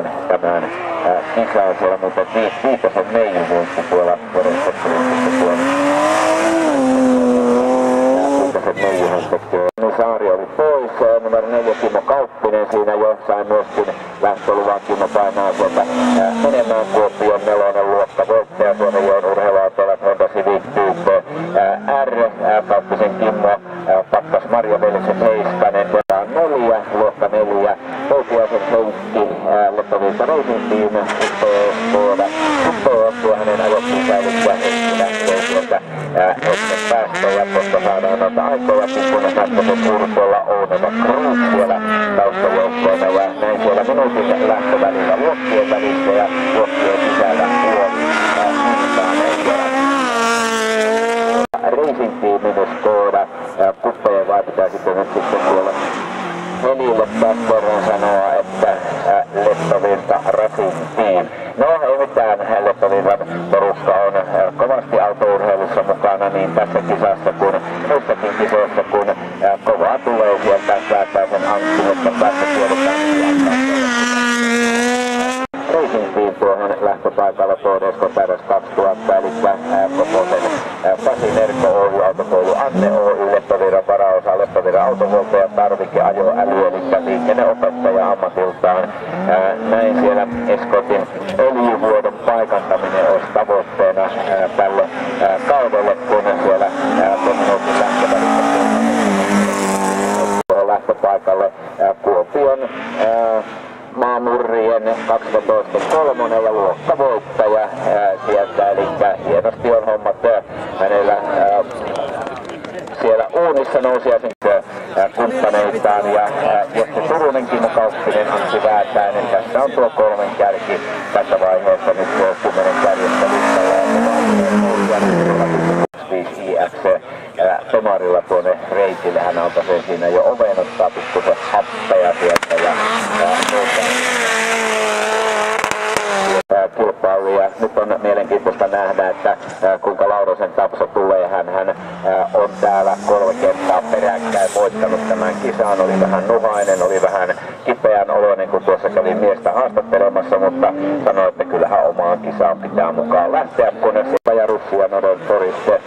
voittamaan tämän kisan siellä, mutta Viitasen Meiju voitti tuolla Verensektorissa tuon Viitasen Meijuhan tekee. Saari oli pois, numero 4 Kimmo Kauppinen siinä jo sai myöskin lähtöluvan. Kimmo painaa sieltä menemään Kuopion 4. luokka voittaja Suomenjoen urheiluautoilla Honda Civic Type R. Kauppisen Kimmo pakkas Marja Velisen Heiskanen 4, luokka 4. Poupiaisen Heikki Leppäviiltä Racing Team Uppo hänen ajoittiin säilyttää Heikkilä sieltä hetken päästöjä, koska saadaan noita aikoja kun Sähkösen Urpolla Ounova Cruz siellä taustajoukkoina ja näin siellä minuutin lähtövälillä luokkien välissä ja luokkien sisällä Racing Teamin Skoda kuppeja vai pitää sitten nyt tuolla Helille taas kerran sanoa, että Leppävirta Racing Team. No ei mitään, Leppävirran porukka on kovasti autourheilussa mukana niin tässä kisassa kuin muissakin kisoissa, kun kovaa tulee sieltä Väätäisen Antti, mutta päästä tiedetään. Racing Team tuohon lähtöpaikalla Todesko Päräs 2000, eli Koposen Pasi Merkko Oy, autokoulu Anne Oy, Leppävirran varaosa, Leppävirran autohuoltaja tarvikeajoäly, eli liikenneopettaja ammatiltaan. Näin siellä Eskotin öljyvuodon paikantaminen olisi tavoitteena tälle kaudelle, kun siellä minuutin lähtöpaikalle Kuopion Maamurrien 12.3 ja luokkavoittaja sieltä, eli hienosti on hommat hänellä siellä uunissa nousiaisen kumppaneitaan ja Jesse Turunen, Kimmo Kauppinen, Antti Väätäinen. Tässä on tuo 3 kärki tässä vaiheessa nyt tuo 10 kärjestä listalla ja 5 IX Tomarilla tuonne reitille. Hän alkaisee siinä jo oveen ottaa pikkusen happeja sieltä ja kilpailu. Ja nyt on mielenkiintoista nähdä, että kuinka Laurosen Tapso tulee. Hän on täällä 3 kertaa peräkkäin voittanut tämän kisan. Oli vähän nuhainen, oli vähän kipeän oloinen, kun tuossa kävi miestä haastattelemassa, mutta sanoi, että kyllähän omaan kisaan pitää mukaan lähteä, kun ja Russia Nodon Torisse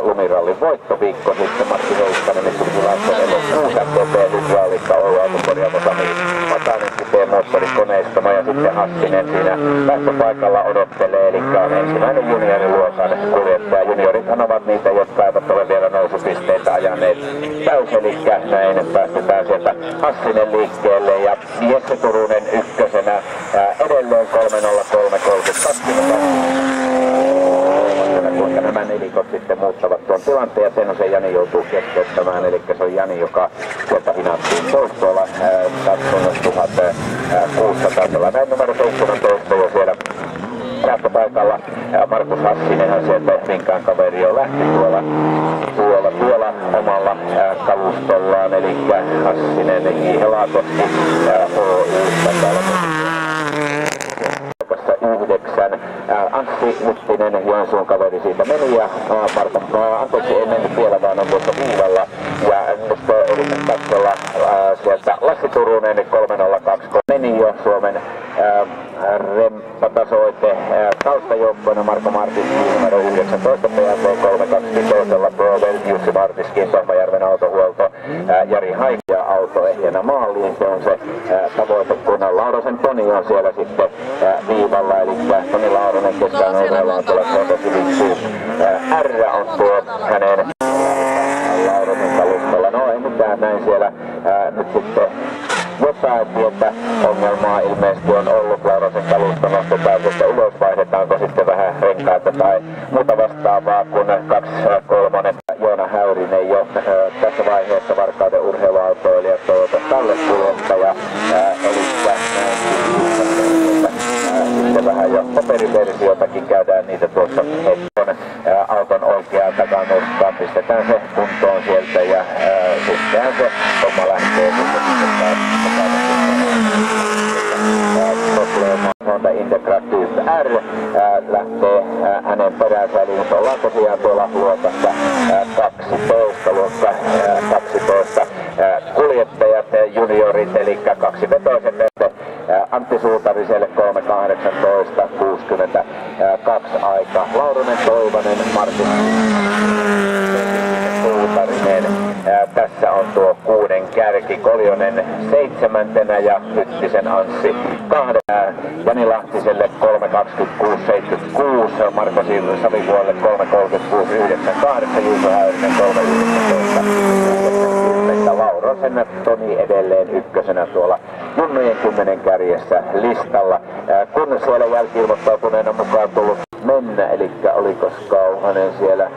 lumirallin voittoviikko sitten Martti Heiskanen, Mikko-Laakson elokuussa KP Hydraulikka Oy autokorjaamo Sami Matanen moottorikoneistoma ja sitten Hassinen siinä lähtöpaikalla odottelee, eli on ensimmäinen junioriluokan kuljettaja. Juniorithan ovat niitä, jotka eivät ole vielä nousupisteitä ajaneet täys, eli näin päästetään sieltä Hassinen liikkeelle ja Jesse Turunen ykkösenä edelleen 3.03.32. Kuinka nämä nelikot sitten muuttavat tuon tilanteen ja sen on se Jani joutuu keskeyttämään, eli se on Jani, joka sieltä hinattiin pois tuolla 1600, näin numero 17 jo siellä lähtöpaikalla. Markus Hassinenhan sieltä minkään kaveri jo lähti tuolla omalla kalustollaan, eli Hassinen Helakoski Oystä 9. Anssi Muttinen, Joensuun kaveri siitä meni ja anteeksi ei mennyt vielä, vaan on tuossa viivalla. Ja nyt yritän katsella sieltä Lassi Turunen 3.02 meni jo Suomen remppatasoite taustajoukkoina Marko Martinski numero 19 PAC 325 Provel Jussi Martiskin Tohmajärven autohuolto Jari Haikja auto ehjänä maaliin. Se on se tavoite, kun Laurosen Toni on siellä sitten viivalla, eli Toni Lauronen keskään urheiluun tuolla Honda Civic R on tuo hänen Laurosen kalustalla. No ei mitään, näin siellä nyt sitten jotain pientä ongelmaa ilmeisesti on ollut. Laurosen kalusta nostetaan sieltä ylös, vaihdetaanko sitten vähän renkaita tai muuta vastaavaa, kun 2.3. Joona Häyrinen jo tässä vaiheessa Varkauden urheiluautoilija Toyota tallekuljettaja, eli sitten vähän jo paperiversiotakin käydään niitä tuossa hetken auton oikeaan takanurkkaan, pistetään se kuntoon sieltä ja sittenhän se homma lähtee Honda Integra Type R lähtee hänen peräänsä, eli nyt ollaan tosiaan tuolla luokassa 12, luokka 12 kuljettajat juniorit, eli kaksivetoiset Antti Suutariselle 3.18.62 aika. Lauronen Toivonen, Martin Suutarinen. Tässä on tuo 6 kärki. Koljonen 7. ja Hyttisen Anssi 2. Jani Lahtiselle 3.26.76. Marko Savivuolle 3.36.98. Juuso Häyrinen 3.19.90. Laurosen Toni edelleen ykkösenä tuolla junnujen 10 kärjessä listalla. Kun siellä jälki-ilmoittautuneena mukaan tullut Mennä, eli olikos Kauhanen siellä?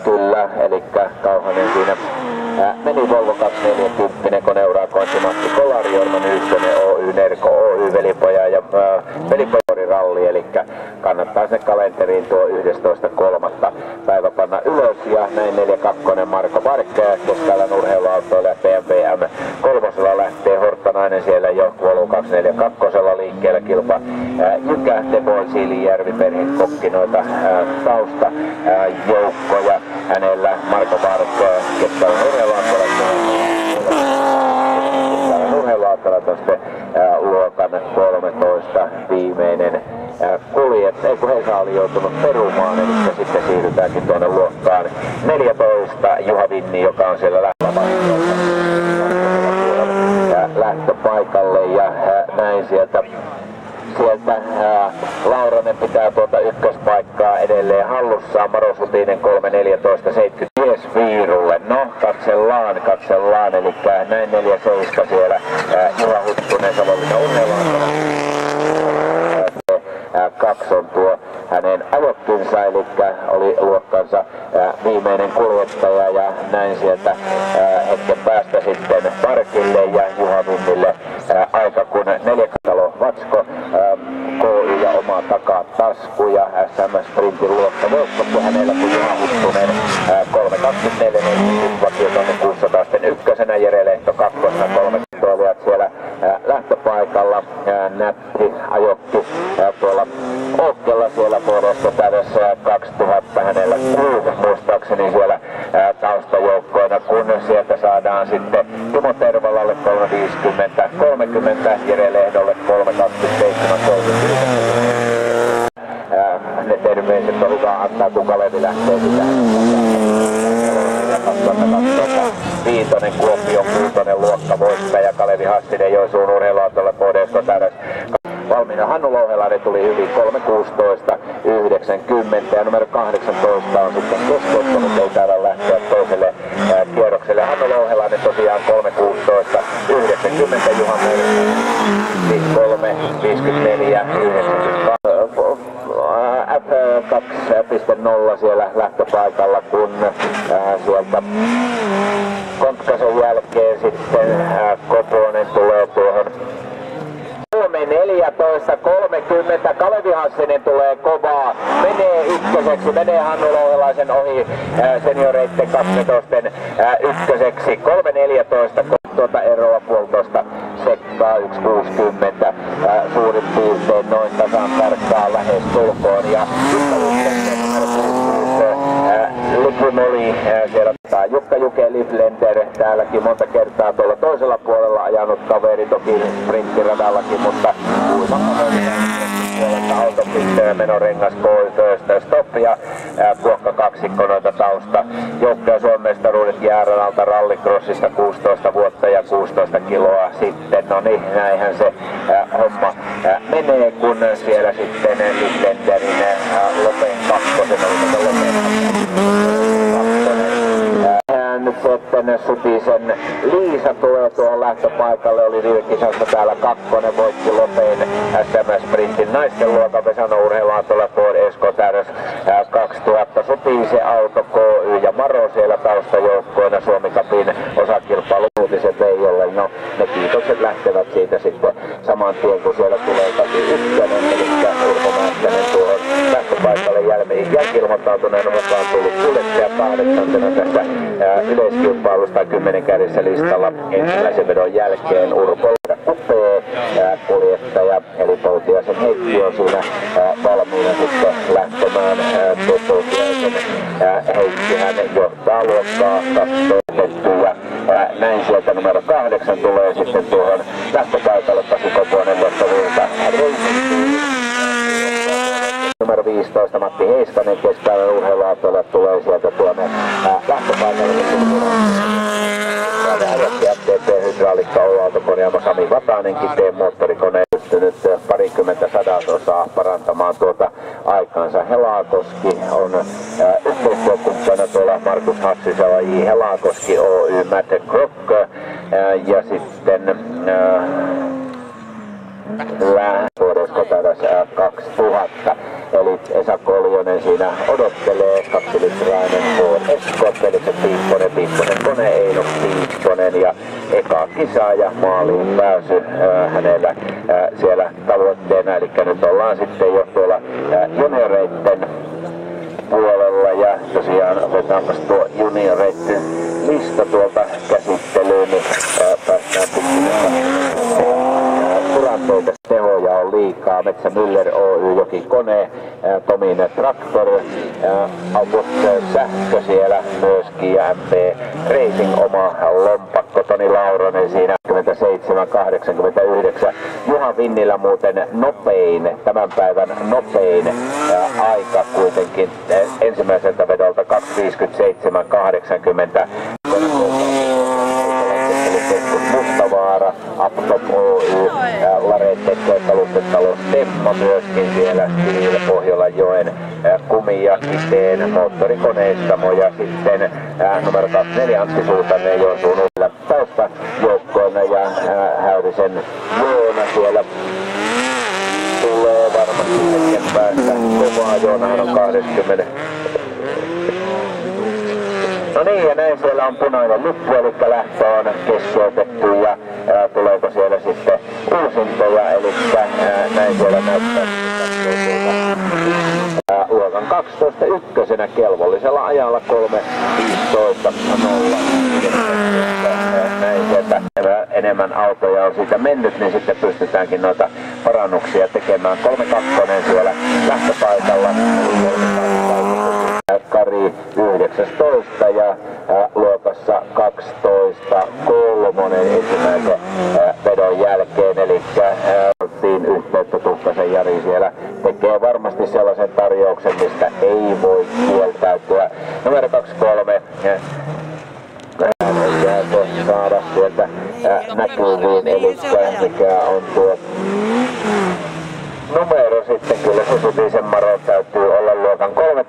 Kyllä, eli Kauhanen siinä meni Volvo 240, koneurakointi Matti Kolari, Jorma Nyystönen, Oy Nerko, Oy Velipoja ja Velipojorin ralli, eli kannattaa sinne kalenteriin tuo 11.3. päivä panna ylös, ja näin 4.2. Marko Varkkä, Keskalan urheiluautoilla ja BMW M3 lähtee Horttanainen siellä jo Volvo 242 liikkeellä kilpa. Jykä, Teboil, Siilijärvi, perhekokki noita tausta joukkoja. Hänellä Marko Varkkä, Keskalan urheiluautolla on sitten luokan 13 viimeinen kuljettaja, kun Hesa oli joutunut perumaan, eli sitten siirrytäänkin tuonne luokkaan 14. Juha Vinni, joka on siellä lähtöpaikalle, ja näin sieltä Lauronen pitää tuota ykköspaikkaa edelleen hallussaan. Maro Sutinen 3.14.70 ties Viirulle. No, katsellaan, eli näin 4.7 siellä Juha Huttunen Savonlinna urheiluautolla. 2 on tuo hänen ajokkinsa, eli oli luokkansa viimeinen kuljettaja, ja näin sieltä hetken päästä sitten Parkille ja Juha Vinnille aika, kun 4 talo Vatsko, KY ja oma takatasku ja SM Sprintin luokka voitto hänellä, kun Juha Huttunen 3.24.40 vakiotonne 600 ykkösenä, Jere Lehto 2. 3 olivat siellä lähtöpaikalla. Nätti ajokki tuolla Okkella siellä puolesta täydessä 2000 hänellä 6 muistaakseni siellä taustajoukkoina, kun sieltä saadaan sitten Timo Tervalalle 3.50, Jere Lehdolle 3.27.39. Ne terveiset on hyvä antaa, kun Kalevi lähtee sitä. 2005 Kuopion 6. luokka voittaja Kalevi Hassinen Joensuun urheiluautolla KDSK täydessä. Valmiina Hannu Louhelainen tuli hyvin 3.16.90 ja numero 18 on sitten keskeyttänyt, ei täällä lähteä toiselle kierrokselle. Hannu Louhelainen tosiaan 3.16.90, Juha Mölkkä 3.54.90. F2.0 siellä lähtöpaikalla, kun sieltä Kontkasen jälkeen sitten Koponen tulee tuohon 14.30. Kalevi Hassinen tulee kovaa, menee ykköseksi, menee Hannu Louhelaisen ohi senioreitten 12 ykköseksi. 3.14 tuota eroa 1,5 sekkaa, 1.60 suurin piirtein noin tasan tarkkaan lähes tulkoon. Ja Likimoli siellä Jukka Juke Liflender täälläkin monta kertaa tuolla toisella puolella ajanut kaveri, toki sprinttiradallakin, mutta puolelta autopisteen menorengas Goal First Stop ja kuokka kaksikko noita tausta. Joukkoja Suomen mestaruudet jääradalta rallycrossista 16 vuotta ja 16 kiloa sitten. No niin, näinhän se homma menee, kun siellä sitten Liflenderin Lopen kakkosen nyt sitten Sutisen Liisa tulee tuohon lähtöpaikalle, oli viime kisassa täällä 2, voitti Lopeen SM Sprintin naisten luokan Vesano urheiluautolla Ford Esco täydäs 2000. Sutisen auto, KY ja Maro siellä taustajoukkoina Suomi Cupin osakilpailu uutisen Veijolle. No, ne kiitokset lähtevät siitä sitten saman tien, kun siellä tulee Kati Ykkönen, eli ulkomaalainen tuohon lähtöpaikalle jälki-ilmoittautuneena mukaan tullut kuljettaja 8. tässä yleiskilpailusta 10 kärjessä listalla ensimmäisen vedon jälkeen. Urpo upea kuljettaja, eli Toutiaisen Heikki on siinä valmiina sitten lähtemään. Toutiaisen Heikki hän johtaa luokkaa katsoitettua. Näin sieltä numero 8 tulee sitten tuohon lähtöpaikalle Pasi Koponen, josta Virta Numero 15 Matti Heiskanen keskipäivän urheiluautoilla tulee sieltä tuonne lähtöpaikalle. FTP-hydraulikka Oy-autokone ja Sami Vatanenkin moottorikone pystynyt parikymmentä sadasosaa parantamaan tuota aikaansa. Helakoski on yhteistyökumppana tuolla Markus Hassisella J. Helakoski Oy, Matt Krock ja sitten vuodeskotaras 2000. Eli Esa Koljonen siinä odottelee, 2-litrainen Ford Escort, Velikset Piipponen kone, Eino Piipponen ja eka kisa ja maaliin pääsy hänellä siellä tavoitteena. Eli nyt ollaan sitten jo tuolla junioreitten puolella ja tosiaan otetaanpas tuo junioreitten lista tuolta käsittelyyn, niin päästään tilanteita. Tehoja on liikaa, Metsä Müller Oy Jokikone, Tomin Traktor, August Sähkö siellä myöskin ja MP Racing oma lompakko, Toni Lauronen siinä 87-89. Juha Vinnillä muuten nopein, tämän päivän nopein aika kuitenkin ensimmäiseltä vedolta 2.57.80. Mustavaara, Aptop Oy, Lareette kalustetalo Stemma myöskin siellä Pohjolanjoen Kumi ja Kiteen moottorikoneistamo ja sitten numero 24 Antti Suutanen Joensuun uudella taustajoukkoina ja Häyrisen Joona siellä tulee varmasti hetken päästä kovaa. Joonahan on 20. No niin, ja näin siellä on punainen lippu, eli lähtö on keskeytetty ja tuleeko siellä sitten uusintoja, eli näin siellä näyttää luokan 12 ykkösenä kelvollisella ajalla 3.15.0. Näin sieltä enemmän autoja on siitä mennyt, niin sitten pystytäänkin noita parannuksia tekemään. 3.2 siellä lähtöpaikalla. Kari 19 ja luokassa 12 kolmonen ensimmäisen vedon jälkeen, eli yhteyttä Tuhkasen Jari siellä tekee varmasti sellaisen tarjouksen, mistä ei voi kieltäytyä. Numero 23 jääkö saada sieltä näkyviin, eli mikä on tuo numero sitten, kyllä se Sutisen Maro täytyy olla luokan 3.